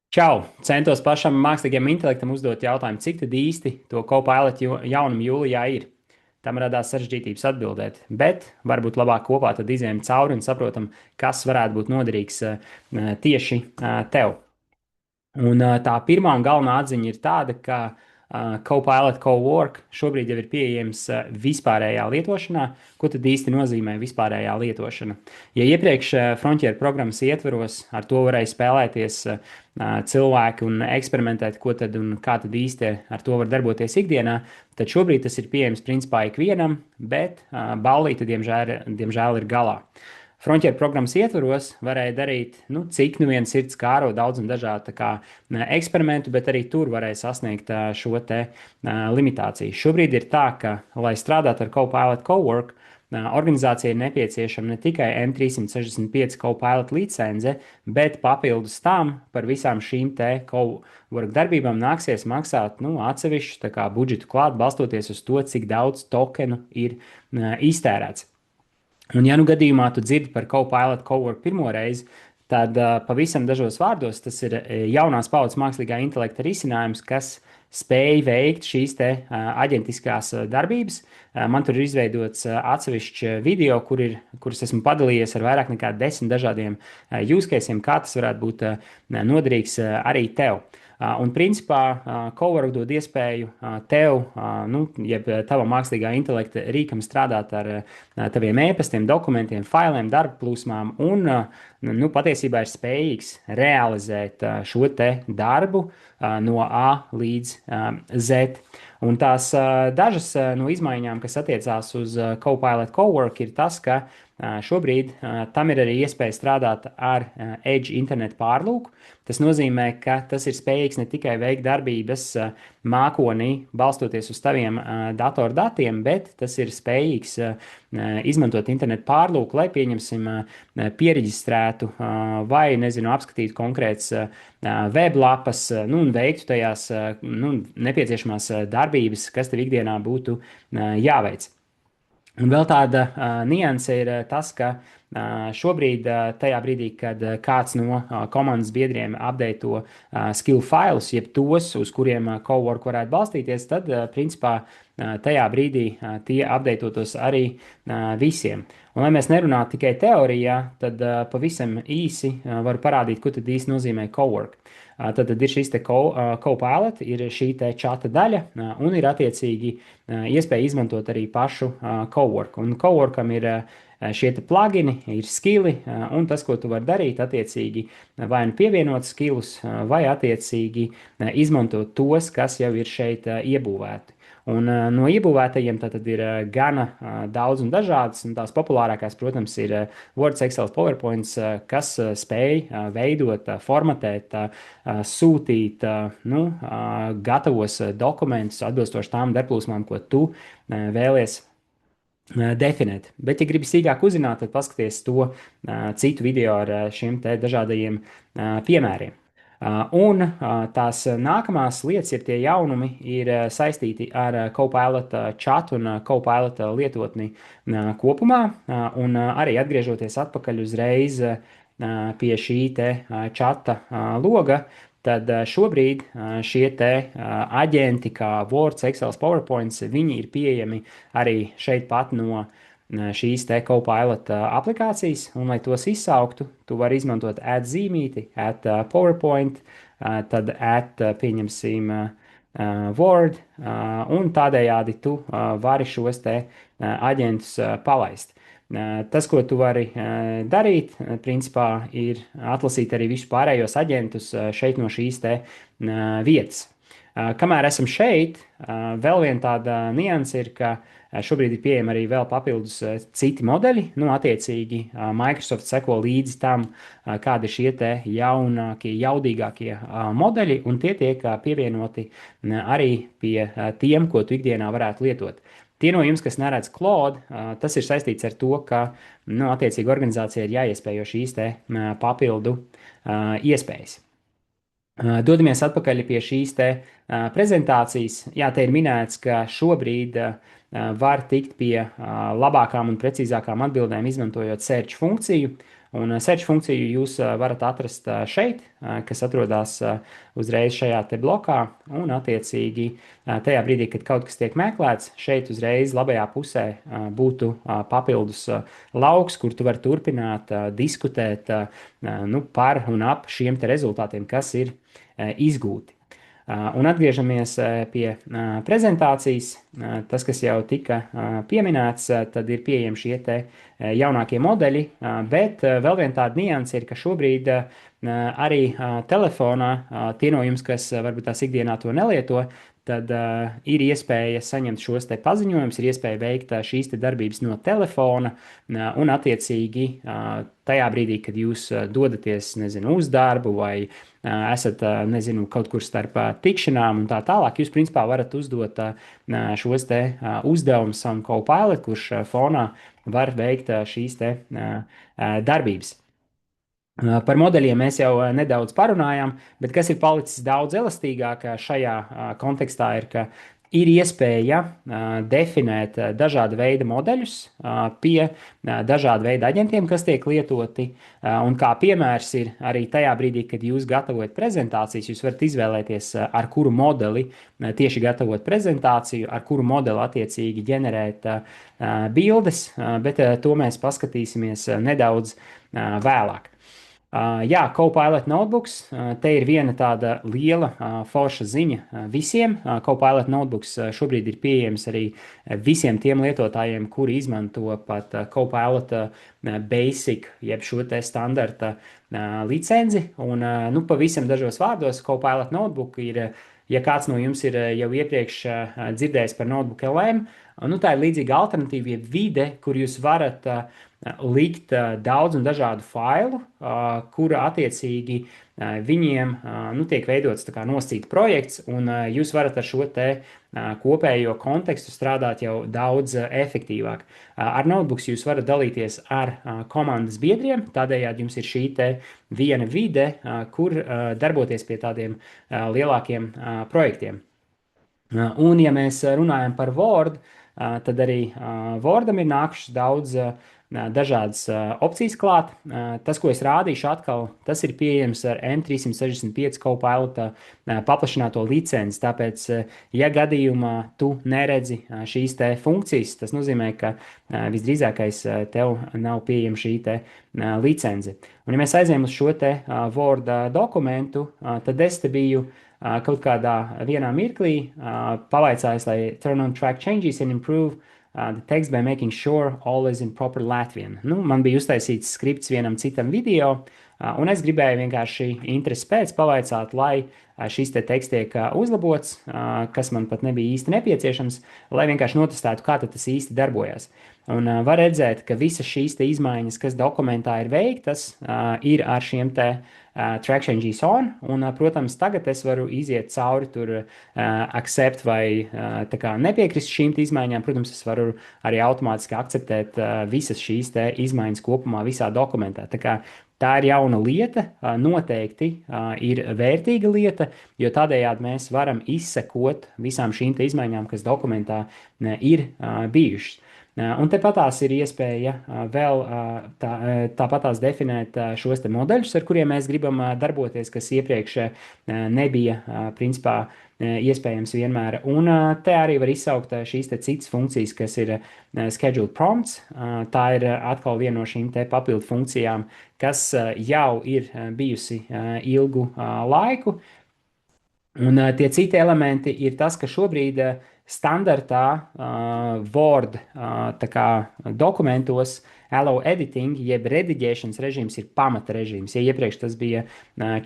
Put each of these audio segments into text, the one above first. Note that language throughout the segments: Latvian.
Čau! Centos pašam mākslīgajam intelektam uzdot jautājumu, cik tad īsti to Copilot jaunumu jūlijā ir. Tam radās sarežģītības atbildēt, bet varbūt labāk kopā tad izējām cauri un saprotam, kas varētu būt noderīgs tieši tev. Un tā pirmā un galvenā atziņa ir tāda, ka Copilot Cowork šobrīd jau ir pieejams vispārējā lietošanā. Ko tad īsti nozīmē vispārējā lietošana? Ja iepriekš Frontier programmas ietveros ar to varēja spēlēties cilvēki un eksperimentēt, ko tad un kā tad īsti ar to var darboties ikdienā, tad šobrīd tas ir pieejams principā ikvienam, bet ballīte, diemžēl ir galā. Frontier programmas ietvaros varēja darīt, cik nu viens sirds kāro daudz un dažādu eksperimentu, bet arī tur varēja sasniegt šo te limitāciju. Šobrīd ir tā, ka, lai strādātu ar Copilot Cowork, organizācijai ir nepieciešama ne tikai M365 Copilot licence, bet papildus tam par visām šīm te Cowork darbībām nāksies maksāt atsevišķu budžetu klāt, balstoties uz to, cik daudz tokenu ir iztērēts. Un, ja nu gadījumā tu dzirdi par Copilot Cowork pirmo reizi, tad pavisam dažos vārdos tas ir jaunās paudzes mākslīgā intelekta risinājums, kas spēj veikt šīs te aģentiskās darbības. Man tur ir izveidots atsevišķs video, kurus esmu padalījies ar vairāk nekā 10 dažādiem use cases, kā tas varētu būt noderīgs arī tev. Un, principā, Cowork dod iespēju tev, jeb tavam mākslīgā intelekta rīkam strādāt ar taviem e-pastiem, dokumentiem, failiem, darba plūsmām un, patiesībā ir spējīgs realizēt šo te darbu no A līdz Z. Un tās dažas no izmaiņām, kas attiecās uz Copilot Cowork, ir tas, ka šobrīd tam ir arī iespēja strādāt ar Edge internetu pārlūku. Tas nozīmē, ka tas ir spējīgs ne tikai veikt darbības mākonī, balstoties uz taviem datordatiem, bet tas ir spējīgs izmantot internetu pārlūku, lai pieņemsim pieregistrētu vai, apskatītu konkrētas weblapas, un veiktu tajās nepieciešamās darbības, kas tev ikdienā būtu jāveic. Un vēl tāda nianse ir tas, ka šobrīd, tajā brīdī, kad kāds no komandas biedriem updateto skill failus, jeb tos, uz kuriem Cowork varētu balstīties, tad, principā, tajā brīdī tie updatētos arī visiem. Un, lai mēs nerunātu tikai teorijā, tad pavisam īsi varu parādīt, ko tad īsti nozīmē Cowork. Tad ir šis te Copilot, ir šī te čata daļa, un ir attiecīgi iespēja izmantot arī pašu Cowork. Un Coworkam ir šie te plugini, ir skilli, un tas, ko tu vari darīt, attiecīgi vai nu pievienot skillus, vai attiecīgi izmantot tos, kas jau ir šeit iebūvēti. Un no iebūvētajiem tad ir gana daudz un dažādas, un tās populārākās, protams, ir Word, Excel, PowerPoint, kas spēj veidot, formatēt, sūtīt, gatavos dokumentus atbilstoši tām darbplūsmām, ko tu vēlies definēt. Bet, ja gribi sīkāk uzzināt, tad paskaties to citu video ar šiem te dažādajiem piemēriem. Un tās nākamās lietas, ir tie jaunumi, ir saistīti ar Copilot chatu un Copilot lietotni kopumā. Un arī atgriežoties atpakaļ uzreiz pie šī te chata loga, tad šobrīd šie te aģenti kā Word, Excel, PowerPoint, viņi ir pieejami arī šeit pat no šīs te Copilot aplikācijas, un, lai tos izsauktu, tu vari izmantot @zīmīti, @PowerPoint, tad pieņemsim Word, un tādējādi tu vari šos te aģentus palaist. Tas, ko tu vari darīt, principā, ir atlasīt arī visus pārējos aģentus šeit no šīs te vietas. Kamēr esam šeit, vēl viena tāda nianse ir, ka šobrīd ir pieejami arī vēl papildus citi modeļi. Attiecīgi, Microsoft seko līdzi tam, kādi ir šie te jaunākie, jaudīgākie modeļi, un tie tiek pievienoti arī pie tiem, ko tu ikdienā varētu lietot. Tie no jums, kas neredz Claude, tas ir saistīts ar to, ka, attiecīgi, organizācijai ir jāiespējo šīs te papildu iespējas. Dodamies atpakaļ pie šīs te prezentācijas. Jā, te ir minēts, ka šobrīd var tikt pie labākām un precīzākām atbildēm, izmantojot search funkciju. Un search funkciju jūs varat atrast šeit, kas atrodas uzreiz šajā te blokā, un attiecīgi tajā brīdī, kad kaut kas tiek meklēts, šeit uzreiz labajā pusē būtu papildus lauks, kur tu vari turpināt diskutēt nu, par un ap šiem te rezultātiem, kas ir izgūti. Un atgriežamies pie prezentācijas. Tas, kas jau tika pieminēts, tad ir pieejami šie te jaunākie modeļi, bet vēl viena tāda nianse ir, ka šobrīd arī telefonā tie no jums, kas varbūt tās ikdienā to nelieto, tad ir iespēja saņemt šos te paziņojumus, ir iespēja veikt šīs te darbības no telefona, un attiecīgi tajā brīdī, kad jūs dodaties, nezinu, uz darbu vai esat, nezinu, kaut kur starp tikšanām un tā tālāk, jūs principā varat uzdot šos te uzdevumus savam Copilot, kurš fonā var veikt šīs te darbības. Par modeļiem mēs jau nedaudz parunājām, bet kas ir palicis daudz elastīgāk šajā kontekstā ir, ka ir iespēja definēt dažāda veida modeļus pie dažāda veida aģentiem, kas tiek lietoti. Un kā piemērs ir arī tajā brīdī, kad jūs gatavojat prezentācijas, jūs varat izvēlēties, ar kuru modeli tieši gatavot prezentāciju, ar kuru modeli attiecīgi ģenerēt bildes, bet to mēs paskatīsimies nedaudz vēlāk. Jā, Copilot Notebooks. Te ir viena tāda liela forša ziņa visiem. Copilot Notebooks šobrīd ir pieejams arī visiem tiem lietotājiem, kuri izmanto pat Copilot Basic, jeb šo te standarta licenci. Un, nu, pavisam dažos vārdos Copilot Notebook ir, ja kāds no jums ir jau iepriekš dzirdējis par Notebook LM, nu, tā ir līdzīga alternatīva, jeb vide, kur jūs varat likt daudz un dažādu failu, kura attiecīgi viņiem nu, tiek veidots tā kā nosacīta projekts, un jūs varat ar šo te kopējo kontekstu strādāt jau daudz efektīvāk. Ar notebooks jūs varat dalīties ar komandas biedriem, tādējādi jums ir šī te viena vide, kur darboties pie tādiem lielākiem projektiem. Un, ja mēs runājam par Word, tad arī Wordam ir nākušas daudz dažādas opcijas klāt. Tas, ko es rādīšu atkal, tas ir pieejams ar M365 Copilot paplašināto licenci. Tāpēc, ja gadījumā tu neredzi šīs te funkcijas, tas nozīmē, ka visdrīzākais tev nav pieejama šī te licence. Un, ja mēs aizējam uz šo te Word dokumentu, tad es te biju kaut kādā vienā mirklī pavaicājis, lai turn on track changes and improve the text by making sure all is in proper Latvian. Nu, man bija uztaisīts skripts vienam citam video, un es gribēju vienkārši interesi pēc pavaicāt, lai šis te teksts tiek uzlabots, kas man pat nebija īsti nepieciešams, lai vienkārši notestētu, kā tas īsti darbojas. Un var redzēt, ka visas šīs te izmaiņas, kas dokumentā ir veiktas, ir ar šiem te track changes on, un, protams, tagad es varu iziet cauri tur accept vai tā kā nepiekrist šīm izmaiņām. Protams, es varu arī automātiski akceptēt visas šīs te izmaiņas kopumā visā dokumentā. Tā ir jauna lieta, noteikti ir vērtīga lieta, jo tādējādi mēs varam izsekot visām šīm te izmaiņām, kas dokumentā ir bijušas. Un tepatās ir iespēja vēl tāpatās definēt šos te modeļus, ar kuriem mēs gribam darboties, kas iepriekš nebija principā iespējams vienmēr. Un te arī var izsaukt šīs te citas funkcijas, kas ir scheduled prompts. Tā ir atkal viena no šīm te papildu funkcijām, kas jau ir bijusi ilgu laiku. Un tie citi elementi ir tas, ka šobrīd standartā Word dokumentos allow editing, jeb rediģēšanas režīms ir pamata režīms. Ja iepriekš tas bija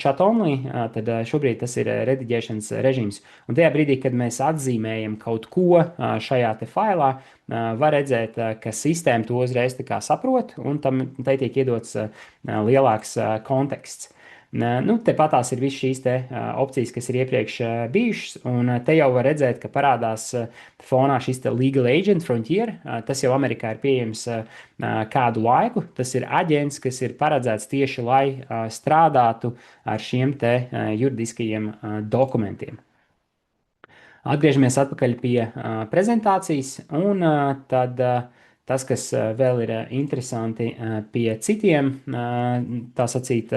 chat only, tad šobrīd tas ir rediģēšanas režīms. Un tajā brīdī, kad mēs atzīmējam kaut ko šajā te failā, var redzēt, ka sistēma to uzreiz tā kā saprot, un tai tiek iedots lielāks konteksts. Nu, tepatās ir visas šīs te opcijas, kas ir iepriekš bijušas, un te jau var redzēt, ka parādās fonā šis te Legal Agent Frontier. Tas jau Amerikā ir pieejams kādu laiku. Tas ir aģents, kas ir paredzēts tieši, lai strādātu ar šiem te juridiskajiem dokumentiem. Atgriežamies atpakaļ pie prezentācijas, un tad Tas, kas vēl ir interesanti pie tā sacīt,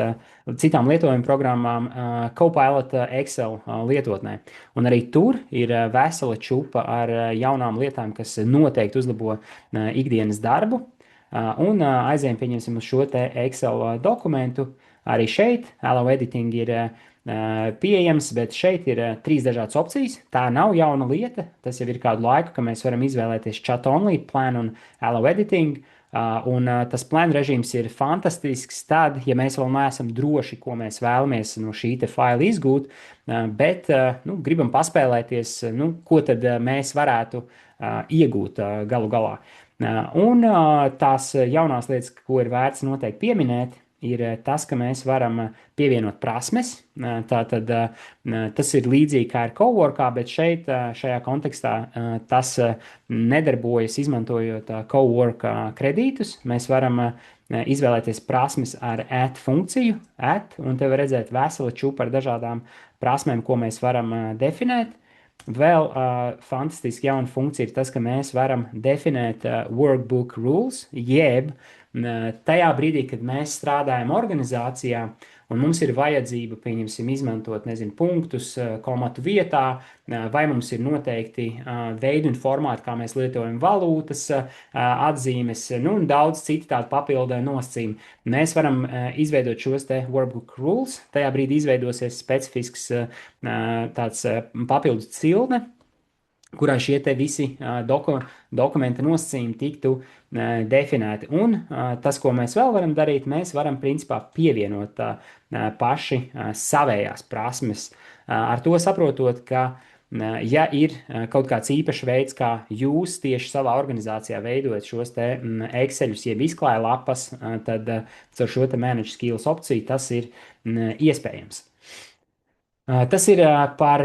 citām lietojuma programmām, Copilot Excel lietotnē. Un arī tur ir vesela čupa ar jaunām lietām, kas noteikti uzlabo ikdienas darbu. Un aizējām, pieņemsim, uz šo te Excel dokumentu. Arī šeit Allo Editing ir pieejams, bet šeit ir trīs dažādas opcijas. Tā nav jauna lieta. Tas jau ir kādu laiku, ka mēs varam izvēlēties chat only, plan un Allo Editing. Un tas plan režīms ir fantastisks tad, ja mēs vēl neesam droši, ko mēs vēlamies no šī te faila izgūt, bet gribam paspēlēties, ko tad mēs varētu iegūt galu galā. Un tās jaunās lietas, ko ir vērts noteikti pieminēt, ir tas, ka mēs varam pievienot prasmes. Tātad tas ir līdzīgi kā ar coworkā, bet šeit, šajā kontekstā, tas nedarbojas izmantojot cowork kredītus. Mēs varam izvēlēties prasmes ar add funkciju, un te var redzēt veselu čupu ar dažādām prasmēm, ko mēs varam definēt. Vēl fantastiski jauna funkcija ir tas, ka mēs varam definēt workbook rules, jeb tajā brīdī, kad mēs strādājam organizācijā, un mums ir vajadzība, pieņemsim, izmantot, punktus, komatu vietā, vai mums ir noteikti veidi un formāti, kā mēs lietojam valūtas, atzīmes, un daudz citu tādu papildu nosacījumu. Mēs varam izveidot šos te workbook rules, tajā brīdī izveidosies specifisks tāds papildu cilne, kurā šie te visi dokumenta nosacījumi tiktu definēti. Un tas, ko mēs vēl varam darīt, mēs varam principā pievienot paši savējās prasmes. Ar to saprotot, ka ja ir kaut kāds īpašs veids, kā jūs tieši savā organizācijā veidojat šos te Exceļus, jeb izklāja lapas, tad caur šo te Manage Skills opciju tas ir iespējams. Tas ir par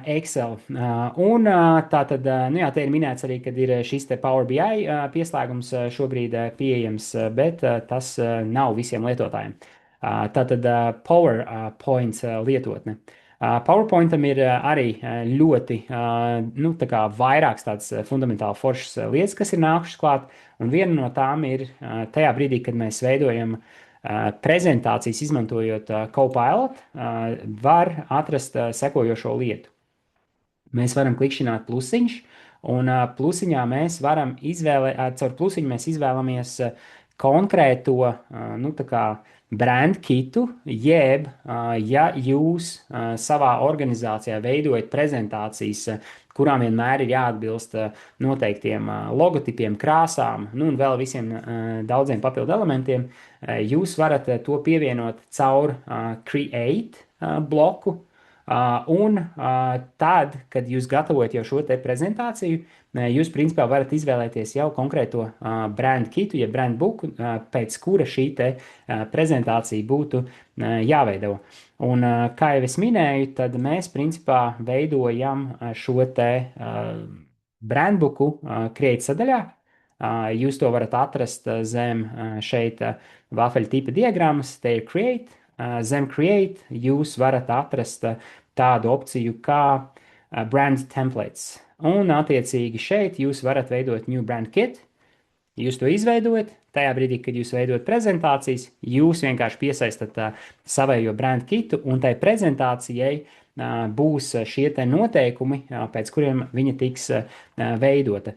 Excel. Un tātad, te ir minēts arī, kad ir šis te Power BI pieslēgums šobrīd pieejams, bet tas nav visiem lietotājiem. Tātad PowerPoint lietotne. PowerPointam ir arī ļoti, tā kā vairāks tāds fundamentāli foršas lietas, kas ir nākušas klāt, un viena no tām ir tajā brīdī, kad mēs veidojam prezentācijas izmantojot Copilot, var atrast sekojošo lietu. Mēs varam klikšķināt plusiņš, un plusiņā mēs varam caur plusiņu mēs izvēlamies konkrēto, tā kā brand kitu, jeb, ja jūs savā organizācijā veidojat prezentācijas, kurām vienmēr ir jāatbilst noteiktiem logotipiem, krāsām, un vēl visiem daudziem papildu elementiem, jūs varat to pievienot caur Create bloku, un tad, kad jūs gatavojat jau šo te prezentāciju, jūs principā varat izvēlēties jau konkrēto brand kitu, ja brand booku, pēc kura šī te prezentācija būtu jāveido. Un, kā jau es minēju, tad mēs principā veidojam šo te brandbooku Create sadaļā. Jūs to varat atrast zem šeit vafeļu tipa diagrammas, te ir Create. Zem Create jūs varat atrast tādu opciju kā Brand Templates. Un, attiecīgi, šeit jūs varat veidot New Brand Kit. Jūs to izveidojat. Tajā brīdī, kad jūs veidojat prezentācijas, jūs vienkārši piesaistat savējo brand kitu, un tai prezentācijai būs šie te noteikumi, pēc kuriem viņa tiks veidota.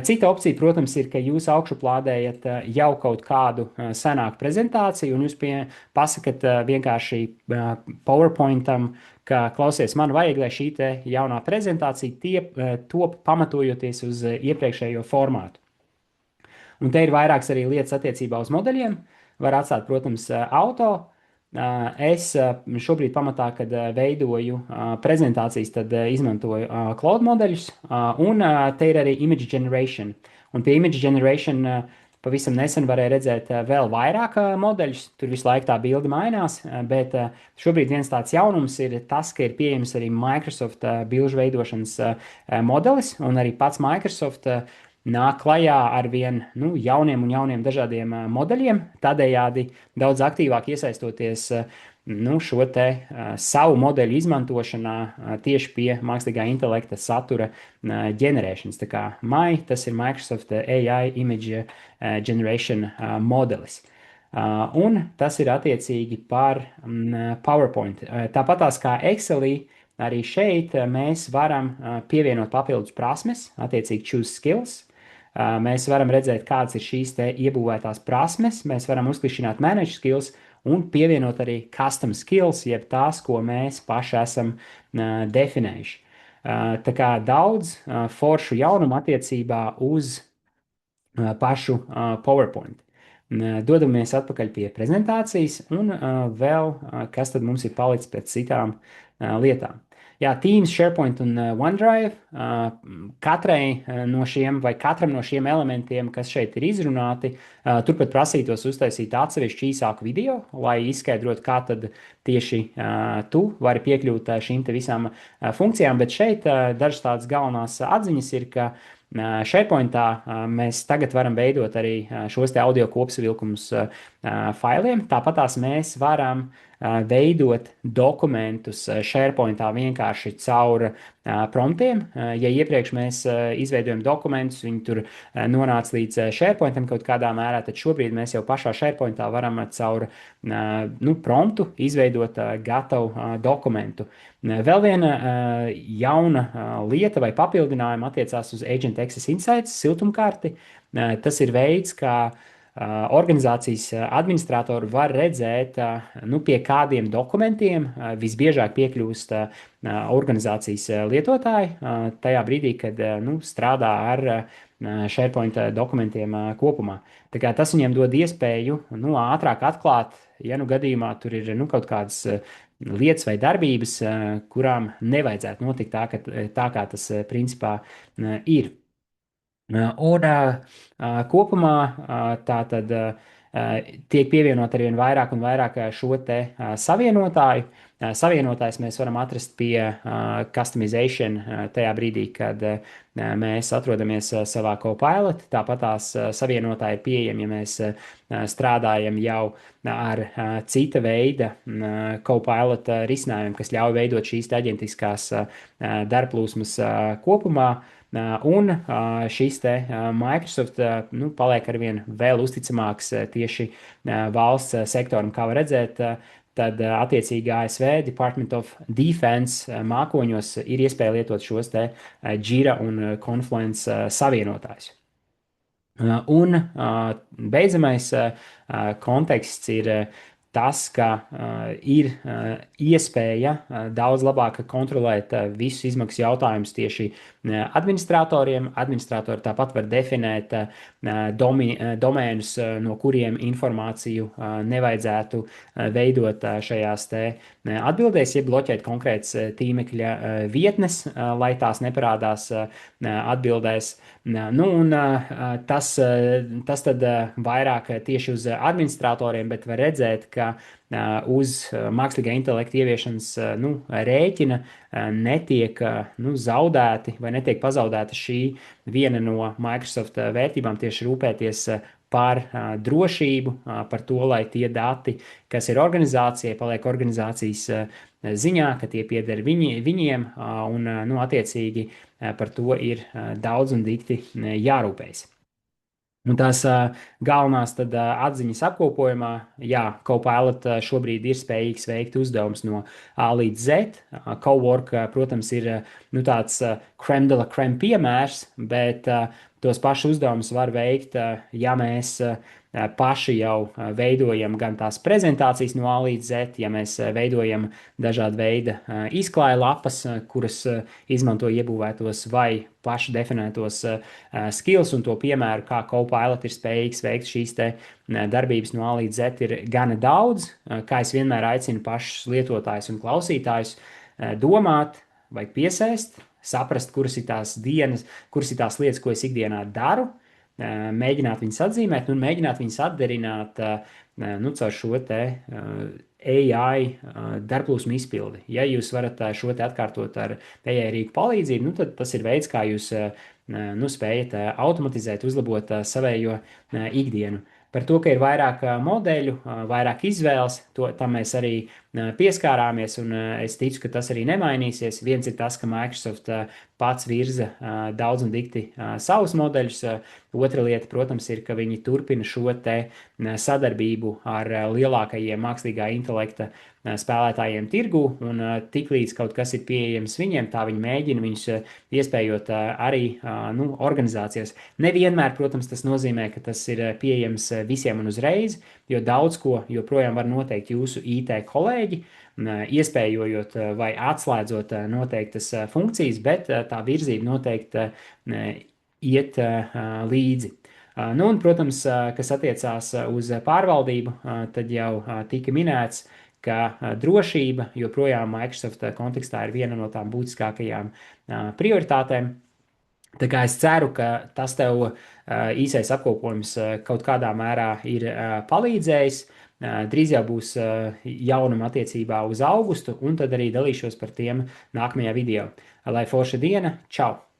Cita opcija, protams, ir, ka jūs augšuplādējat jau kaut kādu senāku prezentāciju, un jūs pasakat vienkārši PowerPointam, ka, klausies, man vajag, lai šī te jaunā prezentācija top pamatojoties uz iepriekšējo formātu. Un te ir vairākas arī lietas attiecībā uz modeļiem. Var atstāt, protams, auto. Es šobrīd pamatā, kad veidoju prezentācijas, tad izmantoju Claude modeļus. Un te ir arī Image Generation. Un pie Image Generation pavisam nesen varēja redzēt vēl vairāk modeļus. Tur visu laiku tā bilde mainās. Bet šobrīd viens tāds jaunums ir tas, ka ir pieejams arī Microsoft bilžu veidošanas modelis. Un arī pats Microsoft nāk klajā ar vien jauniem un jauniem dažādiem modeļiem, tādējādi daudz aktīvāk iesaistoties šo te savu modeļu izmantošanā tieši pie mākslīgā intelekta satura ģenerēšanas. Tā kā MAI, tas ir Microsoft AI Image Generation modelis. Un tas ir attiecīgi par PowerPoint. Tāpatās kā Excelī, arī šeit mēs varam pievienot papildus prasmes, attiecīgi choose skills. Mēs varam redzēt, kādas ir šīs te iebūvētās prasmes. Mēs varam uzklišķināt manage skills un pievienot arī custom skills, jeb tās, ko mēs paši esam definējuši. Tā kā daudz foršu jaunumu attiecībā uz pašu PowerPoint. Dodamies atpakaļ pie prezentācijas un vēl, kas tad mums ir palicis pēc citām lietām. Jā, Teams, SharePoint un OneDrive. Katrai no šiem vai katram no šiem elementiem, kas šeit ir izrunāti, turpat prasītos uztaisīt atsevišķu īsāku video, lai izskaidrotu, kā tad tieši tu vari piekļūt šīm te visām funkcijām, bet šeit dažas tādas galvenās atziņas ir, ka SharePointā mēs tagad varam veidot arī šos te audio kopsavilkumus failiem. Tāpatās mēs varam veidot dokumentus SharePointā vienkārši caur promptiem. Ja iepriekš mēs izveidojam dokumentus, viņi tur nonāca līdz SharePointam kaut kādā mērā, tad šobrīd mēs jau pašā SharePointā varam caur promptu izveidot gatavu dokumentu. Vēl viena jauna lieta vai papildinājuma attiecās uz Agent Access Insights siltumkarti. Tas ir veids, kā organizācijas administratori var redzēt, pie kādiem dokumentiem visbiežāk piekļūst organizācijas lietotāji tajā brīdī, kad strādā ar SharePoint dokumentiem kopumā. Tā kā tas viņiem dod iespēju ātrāk atklāt, ja gadījumā tur ir kaut kādas lietas vai darbības, kurām nevajadzētu notikt tā kā tas principā ir. Un kopumā tā tad tiek pievienot arvien vairāk un vairāk šo te savienotāju. Savienotājs mēs varam atrast pie customization tajā brīdī, kad mēs atrodamies savā Copilot. Tāpat tās savienotāji ir pieejami, ja mēs strādājam jau ar cita veida Copilot risinājumiem, kas ļauj veidot šīs aģentiskās darbplūsmas kopumā. Un šis te Microsoft paliek arvien vēl uzticamāks tieši valsts sektoram, kā var redzēt. Tad attiecīgi ASV Department of Defense mākoņos ir iespēja lietot šos te Jira un Confluence savienotājus. Un beidzamais konteksts ir tas, ka ir iespēja daudz labāk kontrolēt visus izmaksu jautājumus tieši administratoriem. Administratori tāpat var definēt domēnus, no kuriem informāciju nevajadzētu veidot šajās te atbildēs, ja bloķēt konkrētas tīmekļa vietnes, lai tās neparādās atbildēs. Tas tad vairāk tieši uz administratoriem, bet var redzēt, ka uz mākslīgā intelekta ieviešanas rēķina netiek zaudēti vai netiek pazaudēta šī viena no Microsoft vērtībām tieši rūpēties par drošību, par to, lai tie dati, kas ir organizācijai, paliek organizācijas ziņā, ka tie pieder viņiem, un attiecīgi par to ir daudz un dikti jārūpējas. Un tās galvenās tad atziņas apkopojumā, jā, Copilot šobrīd ir spējīgs veikt uzdevumus no A līdz Z. Cowork, protams, ir tāds crème de la crème piemērs, bet tos pašus uzdevumus var veikt, ja mēs paši jau veidojam gan tās prezentācijas no A līdz Z, ja mēs veidojam dažādu veidu izklāja lapas, kuras izmanto iebūvētos vai paši definētos skills, un to piemēru, kā Copilot ir spējīgs veikt šīs te darbības no A līdz Z, ir gana daudz. Kā es vienmēr aicinu pašus lietotājus un klausītājus domāt vai piesēst, saprast, kuras ir tās lietas, ko es ikdienā daru, mēģināt viņus atzīmēt un mēģināt viņus atdarināt caur šo te AI darbplūsmu izpildi. Ja jūs varat šo te atkārtot ar AI rīku palīdzību, tad tas ir veids, kā jūs spējat automatizēt, uzlabot savējo ikdienu. Par to, ka ir vairāk modeļu, vairāk izvēles, tam mēs arī pieskārāmies, un es ticu, ka tas arī nemainīsies. Viens ir tas, ka Microsoft pats virza daudz un dikti savus modeļus. Otra lieta, protams, ir, ka viņi turpina šo te sadarbību ar lielākajiem mākslīgā intelekta spēlētājiem tirgu, un tiklīdz kaut kas ir pieejams viņiem, tā viņi mēģina viņus iespējot arī organizācijas. Nevienmēr, protams, tas nozīmē, ka tas ir pieejams visiem un uzreiz, jo daudz ko joprojām var noteikt jūsu IT kolēģi, iespējojot vai atslēdzot noteiktas funkcijas, bet tā virzība noteikti iet līdzi. Nu, un, protams, kas attiecās uz pārvaldību, tad jau tika minēts, ka drošība joprojām Microsoft kontekstā ir viena no tām būtiskākajām prioritātēm. Tā kā es ceru, ka tas tev īsais apkopojums kaut kādā mērā ir palīdzējis. Drīz jau būs jaunuma attiecībā uz augustu, un tad arī dalīšos par tiem nākamajā video. Lai forša diena, čau!